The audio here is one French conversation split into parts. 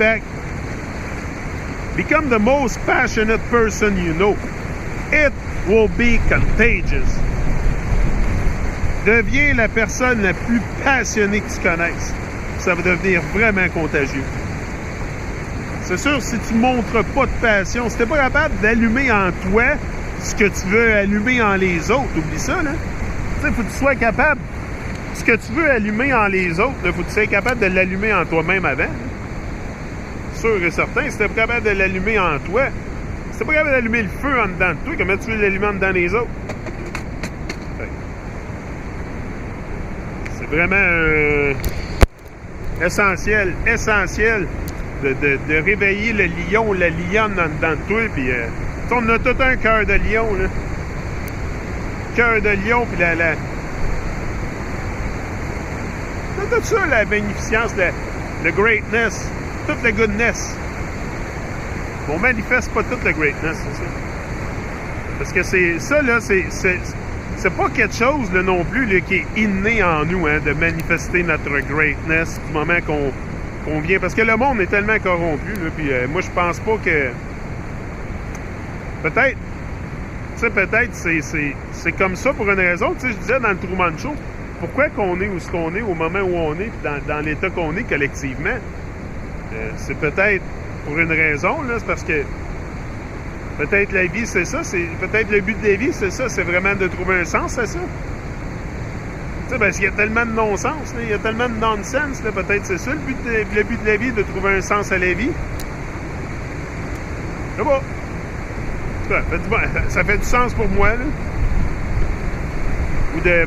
respect. Become the most passionate person you know. It will be contagious. Deviens la personne la plus passionnée que tu connaisses. Ça va devenir vraiment contagieux. C'est sûr, si tu ne montres pas de passion, si tu n'es pas capable d'allumer en toi ce que tu veux allumer en les autres, oublie ça, là. Tu sais, il faut que tu sois capable. Ce que tu veux allumer en les autres, il faut que tu sois capable de l'allumer en toi-même avant. Sûr et certain, si tu n'es pas capable de l'allumer en toi, si tu n'es pas capable d'allumer le feu en dedans de toi, comment tu veux l'allumer en dedans des autres? C'est vraiment essentiel de réveiller le lion, la lionne en dedans de toi. Puis, on a tout un cœur de lion, là. Cœur de lion, puis tout ça, la magnificence, le greatness, toute la goodness. On manifeste pas toute la greatness, c'est ça. Parce que c'est ça, là, c'est pas quelque chose, là, non plus, là, qui est inné en nous, hein, de manifester notre greatness du moment qu'on vient. Parce que le monde est tellement corrompu, là, puis moi, je pense pas que... Peut-être, tu sais, peut-être c'est comme ça pour une raison. Tu sais, je disais dans le Truman Show, pourquoi qu'on est où ce qu'on est, au moment où on est, puis dans l'état qu'on est collectivement. C'est peut-être pour une raison, là, c'est parce que peut-être la vie, c'est ça, c'est peut-être le but de la vie, c'est ça, c'est vraiment de trouver un sens à ça. Tu sais, parce qu'il y a tellement de non-sens, là, il y a tellement de nonsense, là, peut-être c'est ça le but de la vie, de trouver un sens à la vie. C'est bon. Ça fait du sens pour moi, là. Ou de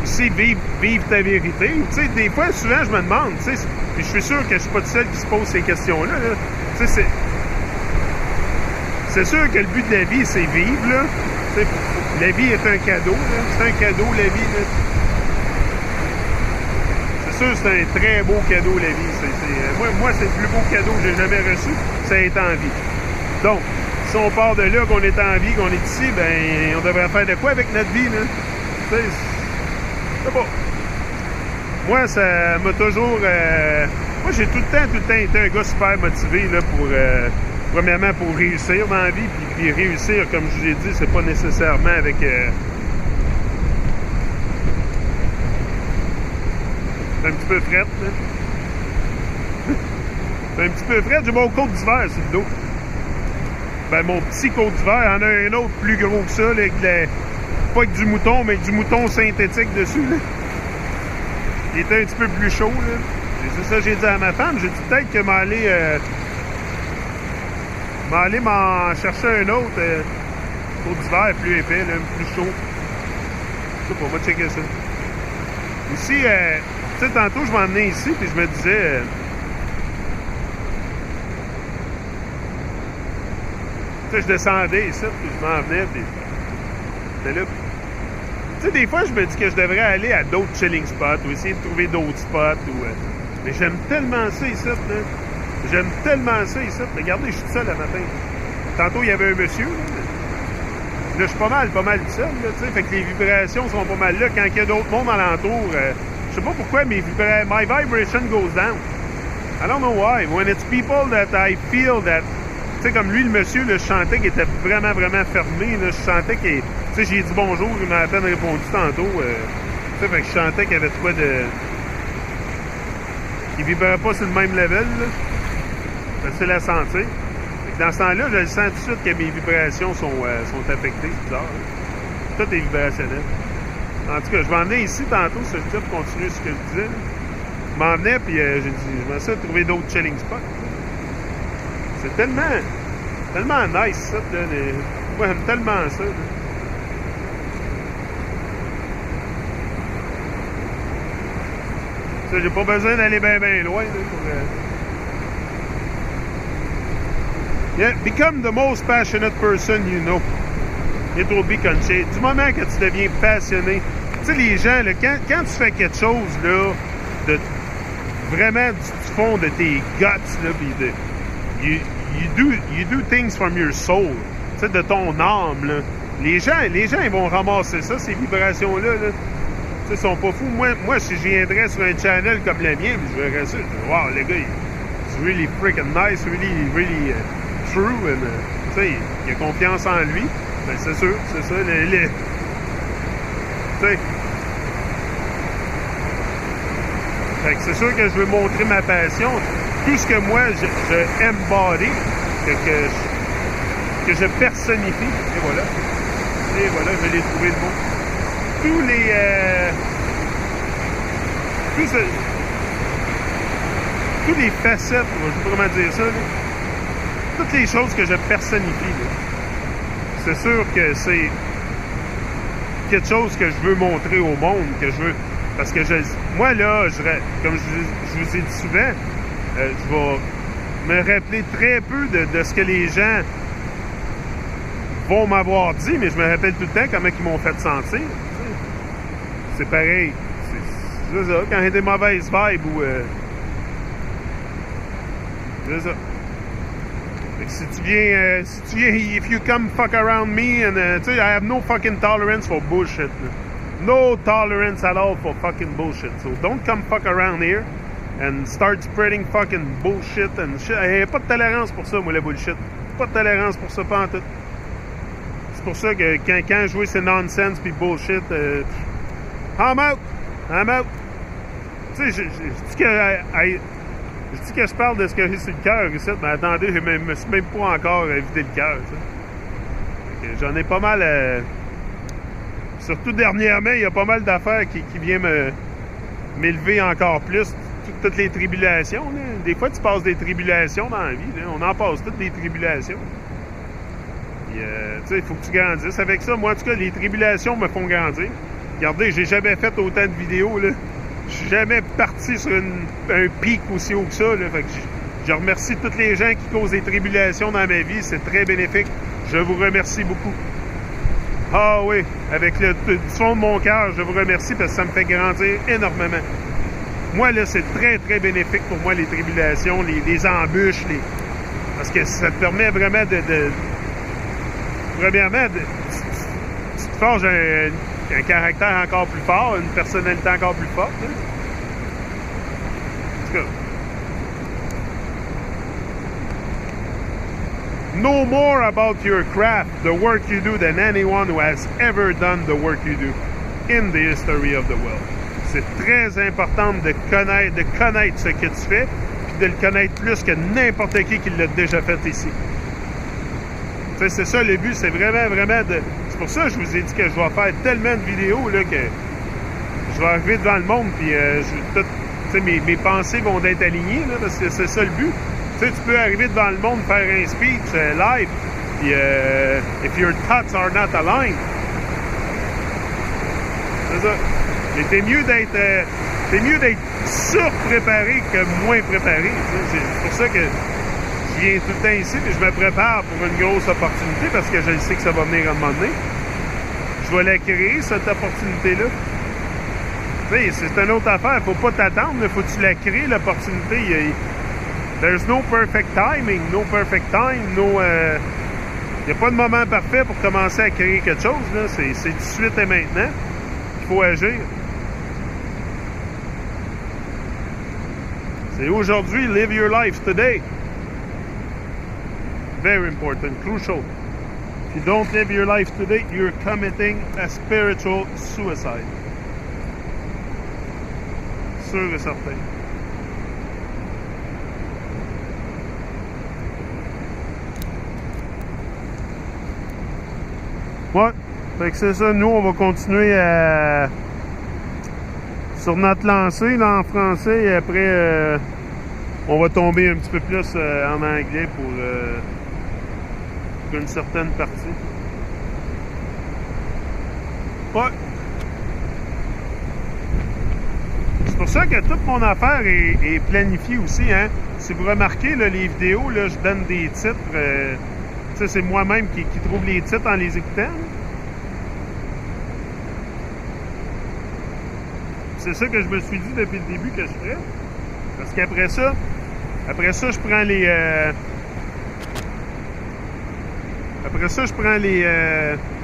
aussi vivre ta vérité. Tu sais, des fois, souvent, je me demande, tu sais, puis je suis sûr que je suis pas le seul qui se pose ces questions-là, là. Tu sais, c'est sûr que le but de la vie, c'est vivre, là. Tu sais, la vie est un cadeau, là. C'est un cadeau, la vie, là. C'est sûr, c'est un très beau cadeau, la vie. Moi, c'est le plus beau cadeau que j'ai jamais reçu, c'est être en vie. Donc, si on part de là, qu'on est en vie, qu'on est ici, ben, on devrait faire de quoi avec notre vie, là? Tu sais, c'est pas. Moi, ça m'a toujours... moi, j'ai tout le temps été un gars super motivé, là, pour... premièrement, pour réussir dans la vie, puis réussir, comme je vous ai dit, c'est pas nécessairement avec... c'est un petit peu frette, là. C'est un petit peu frette. J'ai mon côte d'hiver sur le dos. Ben, mon petit côte d'hiver, il y en a un autre plus gros que ça, là, avec pas avec du mouton, mais avec du mouton synthétique dessus, là. Il était un petit peu plus chaud, là. C'est ça que j'ai dit à ma femme. J'ai dit peut-être que m'aller m'en chercher un autre côte d'hiver plus épais, là, plus chaud. Je sais pas, on va checker ça. Ici, tu sais, tantôt, je m'emmenais ici, puis je me disais... tu sais, je descendais ici, puis je m'en venais, puis... C'était là. Tu sais, des fois, je me dis que je devrais aller à d'autres chilling spots, ou essayer de trouver d'autres spots, ou... mais j'aime tellement ça ici, là. J'aime tellement ça ici. Regardez, je suis seul le matin. Tantôt, il y avait un monsieur, là. Là, je suis pas mal tout seul, là, tu sais. Fait que les vibrations sont pas mal là. Quand il y a d'autres mondes alentour, je sais pas pourquoi, my vibration goes down. I don't know why. When it's people that I feel that... Tu sais, comme lui, le monsieur, là, je sentais qu'il était vraiment, vraiment fermé, là. Je sentais qu'il... Tu sais, j'ai dit bonjour, il m'a à peine répondu tantôt. Tu sais, fait que je sentais qu'il y avait de quoi de... qu'il vibrait pas sur le même level, là. Facile à sentir. Fait que dans ce temps-là, je le sens tout de suite que mes vibrations sont affectées. C'est bizarre, hein? Tout est vibrationnel. En tout cas, je m'en venais ici tantôt, ça, je disais, pour continuer ce que je disais, là. Je m'en venais, puis j'ai dit, je vais essayer de trouver d'autres chilling spots. C'est tellement nice, ça, là. Moi, j'aime tellement ça, là. Ça, j'ai pas besoin d'aller bien loin, là, pour... Yeah, become the most passionate person you know. It will be contagious. Du moment que tu deviens passionné, tu sais, les gens, là, quand tu fais quelque chose, là, de vraiment du fond de tes guts, là, pis you do things from your soul, tu sais, de ton âme, là. Les gens, ils vont ramasser ça, ces vibrations-là, là. Tu sais, ils sont pas fous. Moi, si je viendrais sur un channel comme le mien, je verrais ça, wow, les gars, tu really freaking nice, really true, and tu sais, il a confiance en lui. Ben, c'est sûr, c'est ça, tu sais. Fait que c'est sûr que je veux montrer ma passion. Tout ce que moi, je embody, que je personnifie. Et voilà. Et voilà, je l'ai trouvé le mot. Tous les... tous les facettes, je sais pas comment dire ça, là. Toutes les choses que je personnifie. C'est sûr que c'est quelque chose que je veux montrer au monde, que je veux... Parce que moi, là, comme je vous ai dit souvent, je vais me rappeler très peu de ce que les gens vont m'avoir dit, mais je me rappelle tout le temps comment ils m'ont fait sentir. C'est pareil. C'est ça, quand il y a des mauvaises vibes ou... c'est ça. Si tu viens, if you come fuck around me, and tu sais, I have no fucking tolerance for bullshit. No tolerance at all for fucking bullshit. So don't come fuck around here and start spreading fucking bullshit and shit. Il n'y a pas de tolérance pour ça, moi, le bullshit. Pas de tolérance pour ça, pas en tout. C'est pour ça que quand je vois ces nonsense pis bullshit, I'm out! I'm out! Tu sais, je dis que je parle de ce que j'ai sur le cœur ici, mais attendez, je me suis même pas encore vidé le cœur. J'en ai pas mal. Surtout dernièrement, il y a pas mal d'affaires qui viennent m'élever encore plus. Toutes les tribulations. Là. Des fois, tu passes des tribulations dans la vie. Là. On en passe toutes des tribulations. Tu sais, il faut que tu grandisses. Avec ça, moi, en tout cas, les tribulations me font grandir. Regardez, j'ai jamais fait autant de vidéos. Là. Je suis jamais parti sur un pic aussi haut que ça. Là. Fait que je remercie tous les gens qui causent des tribulations dans ma vie. C'est très bénéfique. Je vous remercie beaucoup. Ah oui, avec du fond de mon cœur, je vous remercie parce que ça me fait grandir énormément. Moi, là, c'est très, très bénéfique pour moi, les tribulations, les embûches, parce que ça te permet vraiment premièrement, tu te forges un caractère encore plus fort, une personnalité encore plus forte. Hein? En tout cas. Know more about your craft, the work you do, than anyone who has ever done the work you do in the history of the world. C'est très important de connaître ce que tu fais, puis de le connaître plus que n'importe qui l'a déjà fait ici. Tu sais, c'est ça le but, c'est vraiment de... C'est pour ça que je vous ai dit que je vais faire tellement de vidéos là, que je vais arriver devant le monde, puis mes pensées vont être alignées, là, parce que c'est ça le but. Tu sais, tu peux arriver devant le monde, faire un speech live, puis if your thoughts are not aligned, c'est ça. Mais t'es mieux d'être surpréparé que moins préparé. C'est pour ça que je viens tout le temps ici, puis je me prépare pour une grosse opportunité, parce que je sais que ça va venir à un moment donné. Je vais la créer, cette opportunité-là. Tu sais, c'est une autre affaire. Faut pas t'attendre, il faut que tu la crées, l'opportunité. There's no perfect timing, no perfect time, il n'y a pas de moment parfait pour commencer à créer quelque chose. C'est tout de suite et maintenant qu'il faut agir. C'est aujourd'hui, live your life today. Very important, crucial. If you don't live your life today, you're committing a spiritual suicide. Sûr et certain. Ouais, fait que c'est ça, nous on va continuer sur notre lancée là, en français, et après on va tomber un petit peu plus en anglais pour une certaine partie. Ouais. C'est pour ça que toute mon affaire est planifiée aussi, hein. Si vous remarquez là, les vidéos, là, je donne des titres. C'est moi-même qui trouve les titres en les écoutant. C'est ça que je me suis dit depuis le début que je ferais. Parce qu'après ça, je prends les... après ça, je prends les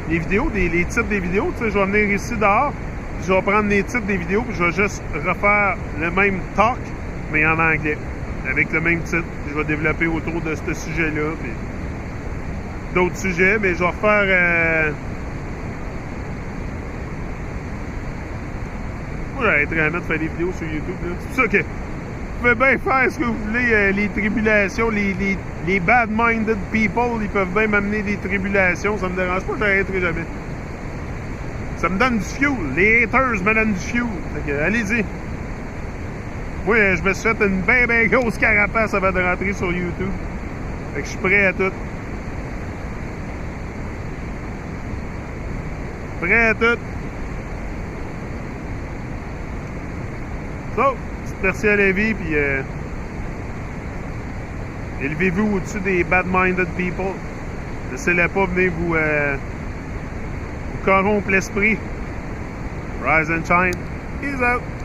vidéos, les titres des vidéos. Tu sais, je vais venir ici dehors, puis je vais prendre les titres des vidéos, puis je vais juste refaire le même talk, mais en anglais. avec le même titre. Je vais développer autour de ce sujet-là. Puis d'autres sujets, mais je vais refaire... Moi, j'arrêterai jamais de faire des vidéos sur YouTube. C'est pour ça que vous pouvez bien faire ce que vous voulez. Les tribulations, les bad-minded people, ils peuvent bien m'amener des tribulations. Ça me dérange pas, j'arrêterai jamais. Ça me donne du fuel. Les haters me donnent du fuel. Fait que, allez-y. Moi, je me suis fait une bien grosse carapace avant de rentrer sur YouTube. Fait que je suis prêt à tout. Prêt à tout. So, merci à la vie, puis élevez-vous au-dessus des bad-minded people. Laissez-les pas venir vous corrompre l'esprit. Rise and shine. Peace out.